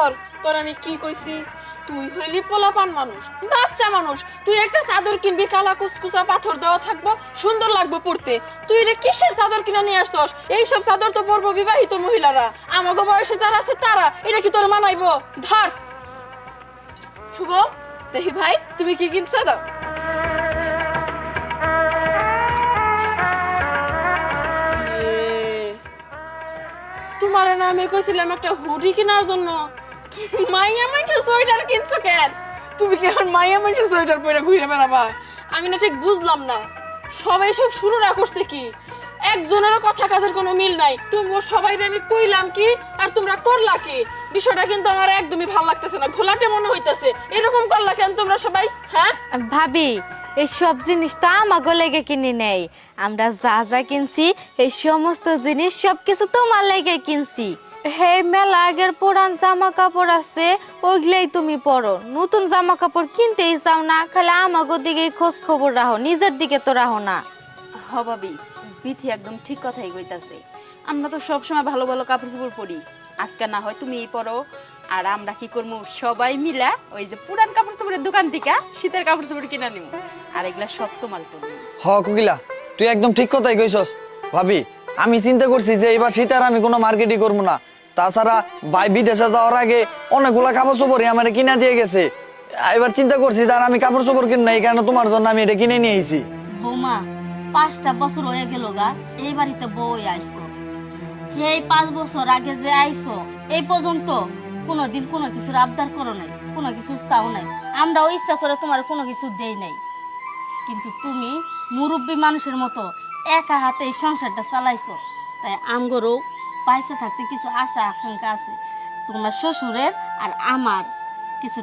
ধর তোর আমি কি কইছি, তুই হইলি পোলাপান মানুষ, বাচ্চা মানুষ, তুই একটা চাদর কিনবি কালা কুচকুচা পাথর দেওয়া থাকবো, সুন্দর লাগবে পড়তে। তুই রে কিসের চাদর কিনা নিয়ে আসছস? এইসব চাদর তো পরবো বিবাহিত মহিলারা, আমাগো বয়সে যারা আছে তারা। এটা কি তোর মানাইবো? ধর শুভ, দেখি ভাই তুমি কি কিনছো দাও। তোমার না আমি কইছিলাম একটা হুডি কেনার জন্য, মাইয়া মাইটের সোয়েটার কিনছো কেন? তুমি কি এখন মাইয়া মাইটের সোয়েটার পরে ঘুরে বেড়াবা? আমি না ঠিক বুঝলাম না, সবাই সব শুরুরা করছে কি? একজনেরও কথা কাজের কোনো মিল নাই। তুমি সবাই আমি কইলাম কি আর তোমরা করলা কি? বিষয়টা কিন্তু আমার একদমই ভালো লাগতেছে না, ঘোলাটে মনে হইতেছে। এরকম করলা কেন তোমরা সবাই? হ্যাঁ ভাবি, এই সব জিনিস তো আমাকে লেগে কিনি নেই। আমরা যা যা কিনছি এই সমস্ত জিনিস সবকিছু তোমার লেগে কিনছি। হে মেলা আগের পুরান জামা কাপড় আছে, ওইগুলাই তুমি পরো। নতুন জামা কাপড় কিনতেই চাও না, খালি আমাকে দিকে খোঁজ খবর রাখো, নিজের দিকে তো রাখো না। হ ভাবি, বিথি একদম ঠিক কথাই কইতাছে। আমরা তো সবসময় ভালো ভালো কাপড় চোপড় পরি, আজকে না হয় তুমি পরো, আর আমরা কি করবো সবাই মিলা ওই যে পুরান কাপড় চোপড়ের দোকান থেকে শীতের কাপড় চোপড় কিনা নিব, আর এগুলা সব তোমার জন্য। হ কোকিলা, তুই একদম ঠিক কথাই কইছস। ভাবি, আমি চিন্তা করছি যে এবার শীতের আমি কোনো মার্কেটই করবো না। তাছাড়া ভাই বিদেশে যাওয়ার আগে অনেকগুলা কাপড় চোপড়ই আমার কিনা দিয়ে গেছে। এবার চিন্তা করছি যে আর আমি কাপড় চোপড় কিন না, এই কারণে তোমার জন্য আমি এটা কিনে নিয়ে আইছি। বৌমা, 5টা বছর হয়ে গেল গা এই বাড়িতে বই আইছো। এই 5 বছর আগে যে আইছো এই পর্যন্ত কোনোদিন কোনো কিছুর আবদার করো নাই, কোনো কিছু চাও নাই। আমরাও ইচ্ছা করে তোমার কোনো কিছু দেই নাই, কিন্তু তুমি মুরব্বী মানুষের মতো একা হাতে এই সংসারটা চালাইছো। তাই আমগরও পয়সা থাকতে কিছু আশা আকাঙ্ক্ষা আছে, তোমার শ্বশুরের আর আমার কিছু